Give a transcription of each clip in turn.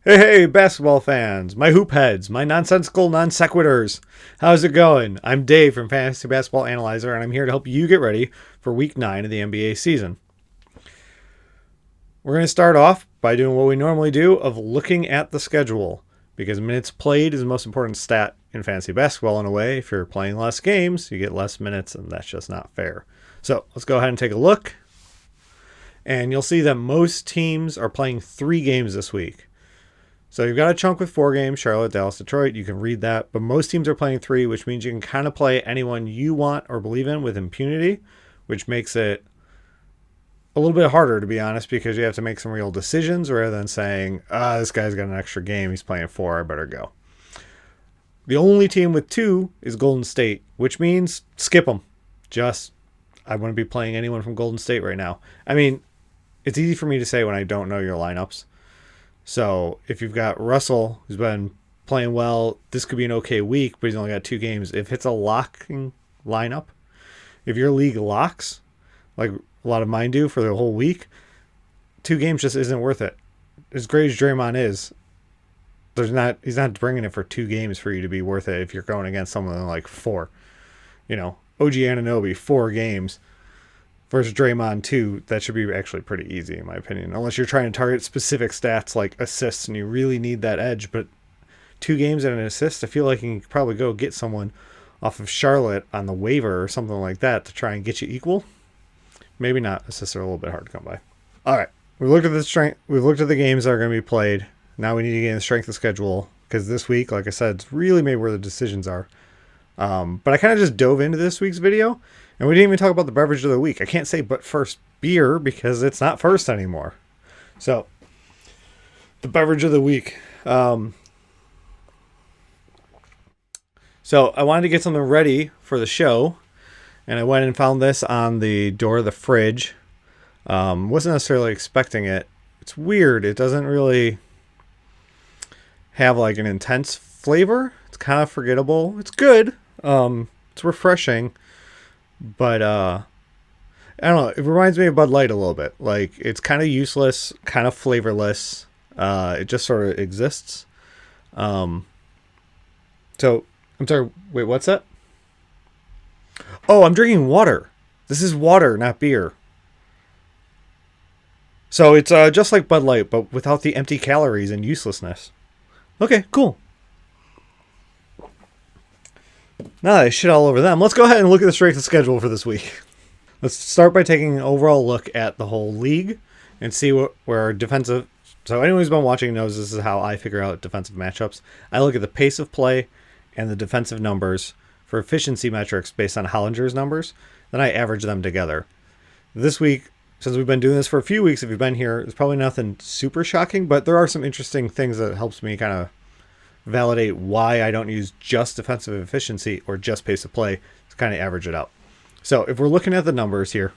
Hey, basketball fans, my hoop heads, my nonsensical non sequiturs. How's it going? I'm Dave from Fantasy Basketball Analyzer, and I'm here to help you get ready for Week 9 of the NBA season. We're going to start off by doing what we normally do of looking at the schedule, because minutes played is the most important stat in fantasy basketball in a way. If you're playing less games, you get less minutes, and that's just not fair. So let's go ahead and take a look, and you'll see that most teams are playing 3 games this week. So you've got a chunk with 4 games, Charlotte, Dallas, Detroit. You can read that. But most teams are playing 3, which means you can kind of play anyone you want or believe in with impunity, which makes it a little bit harder, to be honest, because you have to make some real decisions rather than saying, this guy's got an extra game. He's playing 4. I better go. The only team with 2 is Golden State, which means skip them. I wouldn't be playing anyone from Golden State right now. I mean, it's easy for me to say when I don't know your lineups. So if you've got Russell, who's been playing well, this could be an okay week, but he's only got 2 games. If it's a locking lineup, if your league locks, like a lot of mine do for the whole week, 2 games just isn't worth it. As great as Draymond is, he's not bringing it for 2 games for you to be worth it if you're going against someone like 4. OG Anunoby, 4 games. Versus Draymond 2, that should be actually pretty easy in my opinion. Unless you're trying to target specific stats like assists and you really need that edge. But 2 games and an assist, I feel like you can probably go get someone off of Charlotte on the waiver or something like that to try and get you equal. Maybe not. Assists are a little bit hard to come by. All right. We've looked at the strength. We've looked at the games that are going to be played. Now we need to get in the strength of schedule because this week, like I said, it's really made where the decisions are. But I kind of just dove into this week's video. And we didn't even talk about the beverage of the week. I can't say but first beer because it's not first anymore. So, the beverage of the week. So, I wanted to get something ready for the show. And I went and found this on the door of the fridge. Wasn't necessarily expecting it. It's weird. It doesn't really have like an intense flavor. It's kind of forgettable. It's good. It's refreshing. But, I don't know. It reminds me of Bud Light a little bit. Like, it's kind of useless, kind of flavorless. It just sort of exists. So, I'm sorry. Wait, what's that? Oh, I'm drinking water. This is water, not beer. So, it's just like Bud Light, but without the empty calories and uselessness. Okay, cool. Now that I shit all over them, let's go ahead and look at the strength of schedule for this week. Let's start by taking an overall look at the whole league and see where our defensive... So anyone who's been watching knows this is how I figure out defensive matchups. I look at the pace of play and the defensive numbers for efficiency metrics based on Hollinger's numbers. Then I average them together. This week, since we've been doing this for a few weeks, if you've been here, it's probably nothing super shocking, but there are some interesting things that helps me kind of validate why I don't use just defensive efficiency or just pace of play to kind of average it out. So if we're looking at the numbers here,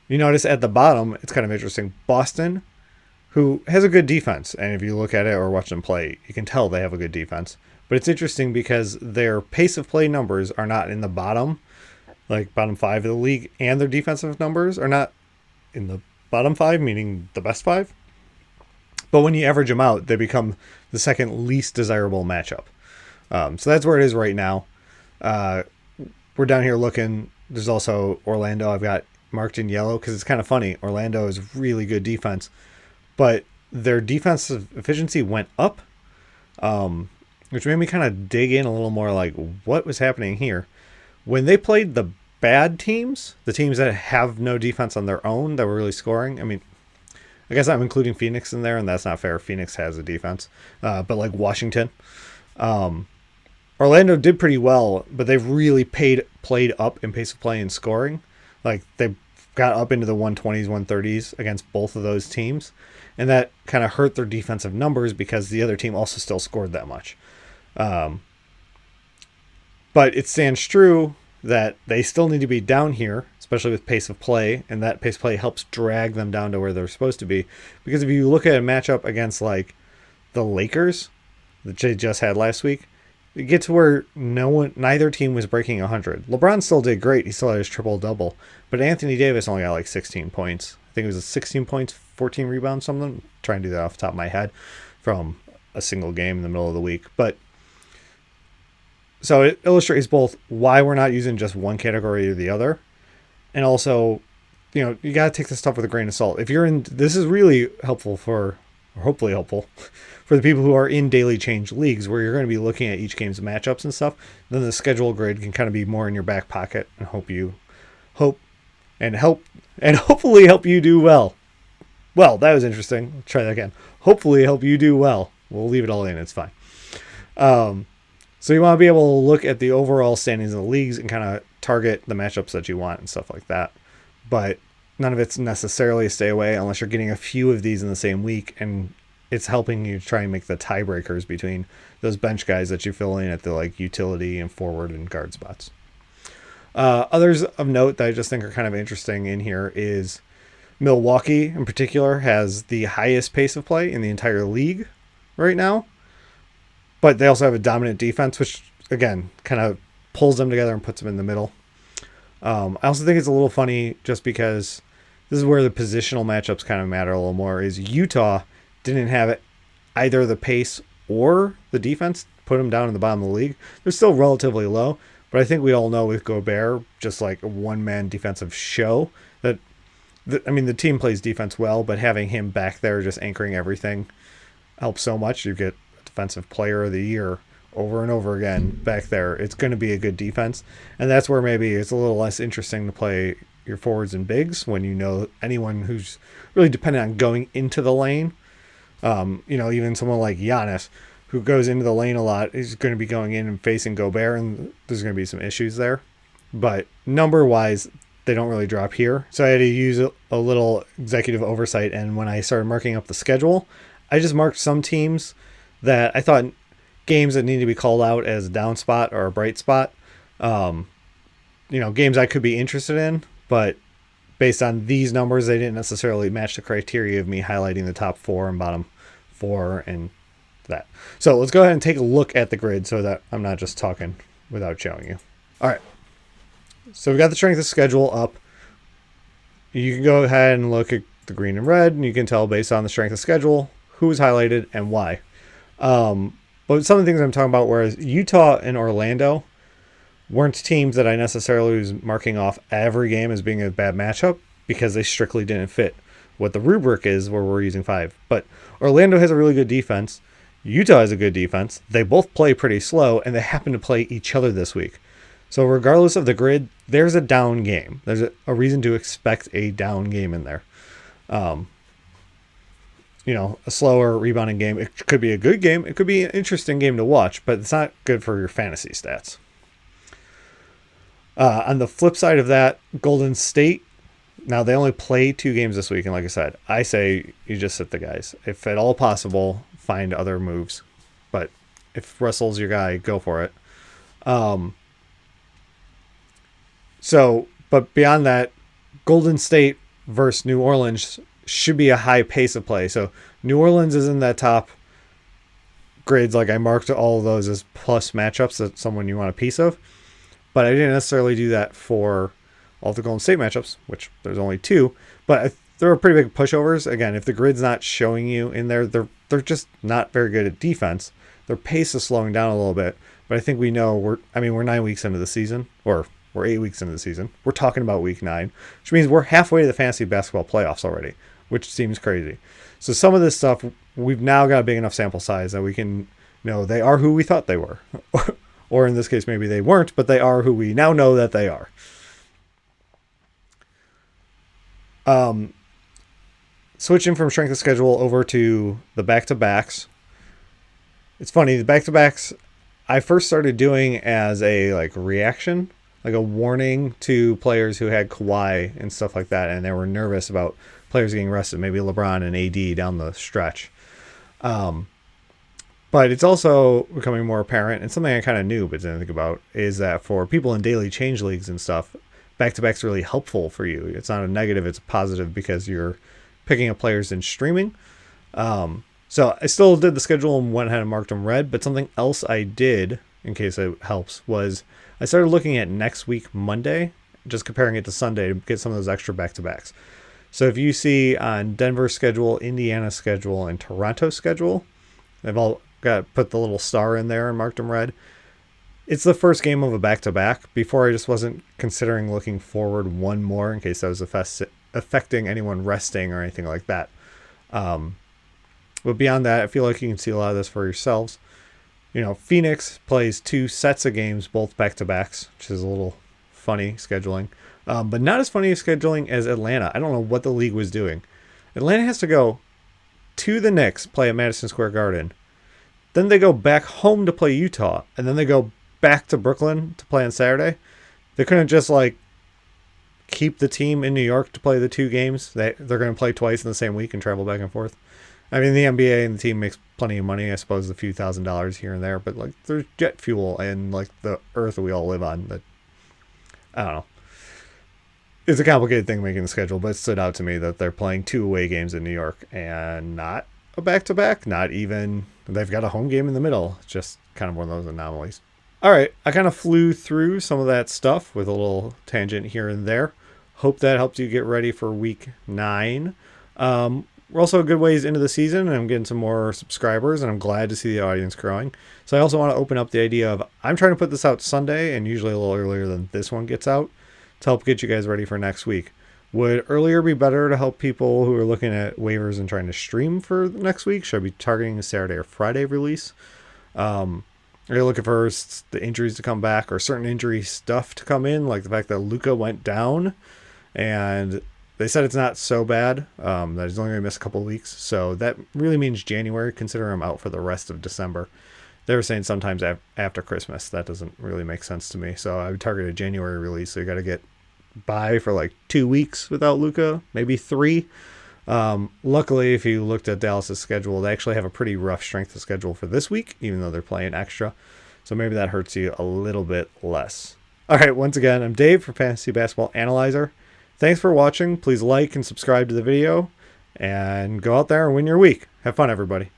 you notice at the bottom, it's kind of interesting. Boston, who has a good defense, and if you look at it or watch them play, you can tell they have a good defense. But it's interesting because their pace of play numbers are not in the bottom, like bottom 5 of the league, and their defensive numbers are not in the bottom 5, meaning the best 5. But when you average them out, they become the second least desirable matchup. So that's where it is right now. We're down here looking. There's also Orlando. I've got marked in yellow because it's kind of funny. Orlando is really good defense, but their defensive efficiency went up, which made me kind of dig in a little more like what was happening here. When they played the bad teams, the teams that have no defense on their own that were really scoring, I mean, I guess I'm including Phoenix in there, and that's not fair. Phoenix has a defense. But like Washington. Orlando did pretty well, but they've really played up in pace of play and scoring. Like, they got up into the 120s, 130s against both of those teams. And that kind of hurt their defensive numbers because the other team also still scored that much. But it stands true that they still need to be down here, especially with pace of play, and that pace of play helps drag them down to where they're supposed to be. Because if you look at a matchup against like the Lakers that they just had last week, you get to where neither team was breaking 100. LeBron still did great. He still had his triple-double. But Anthony Davis only got like 16 points. I think it was 16 points, 14 rebounds, something. I'm trying to do that off the top of my head. from a single game in the middle of the week. But so it illustrates both why we're not using just one category or the other, and also, you got to take this stuff with a grain of salt. If you're in, this is really helpful or hopefully helpful for the people who are in daily change leagues, where you're going to be looking at each game's matchups and stuff. Then the schedule grid can kind of be more in your back pocket and hopefully help you do well. Well, that was interesting. I'll try that again. Hopefully help you do well. We'll leave it all in. It's fine. So you want to be able to look at the overall standings in the leagues and kind of target the matchups that you want and stuff like that. But none of it's necessarily a stay away unless you're getting a few of these in the same week, and it's helping you try and make the tiebreakers between those bench guys that you fill in at the utility and forward and guard spots. Others of note that I just think are kind of interesting in here is Milwaukee in particular has the highest pace of play in the entire league right now, but they also have a dominant defense, which again kind of pulls them together and puts them in the middle. I also think it's a little funny just because this is where the positional matchups kind of matter a little more, is Utah didn't have either the pace or the defense, put them down in the bottom of the league. They're still relatively low, but I think we all know with Gobert, just like a one-man defensive show, that the team plays defense well, but having him back there just anchoring everything helps so much. You get Defensive Player of the Year over and over again back there. It's going to be a good defense, and that's where maybe it's a little less interesting to play your forwards and bigs when anyone who's really dependent on going into the lane. Even someone like Giannis, who goes into the lane a lot, is going to be going in and facing Gobert, and there's going to be some issues there. But number-wise, they don't really drop here. So I had to use a little executive oversight, and when I started marking up the schedule, I just marked some teams that I thought games that need to be called out as a down spot or a bright spot. Games I could be interested in, but based on these numbers, they didn't necessarily match the criteria of me highlighting the top 4 and bottom 4 and that. So let's go ahead and take a look at the grid so that I'm not just talking without showing you. All right. So we've got the strength of schedule up. You can go ahead and look at the green and red, and you can tell based on the strength of schedule who is highlighted and why. But some of the things I'm talking about, whereas Utah and Orlando weren't teams that I necessarily was marking off every game as being a bad matchup because they strictly didn't fit what the rubric is where we're using 5. But Orlando has a really good defense. Utah has a good defense. They both play pretty slow, and they happen to play each other this week. So regardless of the grid, there's a down game. There's a reason to expect a down game in there. A slower rebounding game. It could be a good game. It could be an interesting game to watch, but it's not good for your fantasy stats. On the flip side of that, Golden State, now they only play 2 games this week, and like I said, I say you just sit the guys. If at all possible, find other moves. But if Russell's your guy, go for it. But beyond that, Golden State versus New Orleans should be a high pace of play. So New Orleans is in that top grades. Like I marked all of those as plus matchups that someone you want a piece of. But I didn't necessarily do that for all the Golden State matchups, which there's only 2. But there are pretty big pushovers. Again, if the grid's not showing you in there, they're just not very good at defense. Their pace is slowing down a little bit. But I think we know we're 9 weeks into the season, or we're 8 weeks into the season. We're talking about week 9, which means we're halfway to the fantasy basketball playoffs already, which seems crazy. So some of this stuff, we've now got a big enough sample size that we can know they are who we thought they were. Or in this case, maybe they weren't, but they are who we now know that they are. Switching from strength of schedule over to the back-to-backs. It's funny, the back-to-backs I first started doing as a reaction, like a warning to players who had Kawhi and stuff like that, and they were nervous about players getting rested, maybe LeBron and AD down the stretch. But it's also becoming more apparent, and something I kind of knew but didn't think about, is that for people in daily change leagues and stuff, back-to-back's really helpful for you. It's not a negative, it's a positive because you're picking up players in streaming. So I still did the schedule and went ahead and marked them red, but something else I did, in case it helps, was I started looking at next week Monday, just comparing it to Sunday to get some of those extra back-to-backs. So if you see on Denver's schedule, Indiana's schedule, and Toronto's schedule, They've all got put the little star in there and marked them red. It's the first game of a back-to-back. Before, I just wasn't considering looking forward one more in case that was affecting anyone resting or anything like that. But beyond that, I feel like you can see a lot of this for yourselves. Phoenix plays 2 sets of games, both back-to-backs, which is a little funny scheduling. But not as funny scheduling as Atlanta. I don't know what the league was doing. Atlanta has to go to the Knicks, play at Madison Square Garden. Then they go back home to play Utah. And then they go back to Brooklyn to play on Saturday. They couldn't just keep the team in New York to play the 2 games. They're going to play twice in the same week and travel back and forth. I mean, the NBA and the team makes plenty of money. I suppose a few $1,000s here and there, but there's jet fuel and the earth we all live on. That I don't know. It's a complicated thing making the schedule, but it stood out to me that they're playing 2 away games in New York and not a back-to-back. Not even they've got a home game in the middle. It's just kind of one of those anomalies. All right, I kind of flew through some of that stuff with a little tangent here and there. Hope that helped you get ready for week 9. We're also a good ways into the season, and I'm getting some more subscribers, and I'm glad to see the audience growing. So I also want to open up the idea of I'm trying to put this out Sunday, and usually a little earlier than this one gets out, to help get you guys ready for next week. Would earlier be better to help people who are looking at waivers and trying to stream for next week? Should I be targeting a Saturday or Friday release? Are you looking for the injuries to come back or certain injury stuff to come in, like the fact that Luka went down and they said it's not so bad, that he's only going to miss a couple of weeks. So that really means January, consider him out for the rest of December. They were saying sometimes after Christmas. That doesn't really make sense to me. So I would target a January release. So you got to get by for 2 weeks without Luka, maybe 3. Luckily, if you looked at Dallas's schedule, they actually have a pretty rough strength of schedule for this week, even though they're playing extra. So maybe that hurts you a little bit less. All right, once again, I'm Dave for Fantasy Basketball Analyzer. Thanks for watching. Please like and subscribe to the video and go out there and win your week. Have fun, everybody.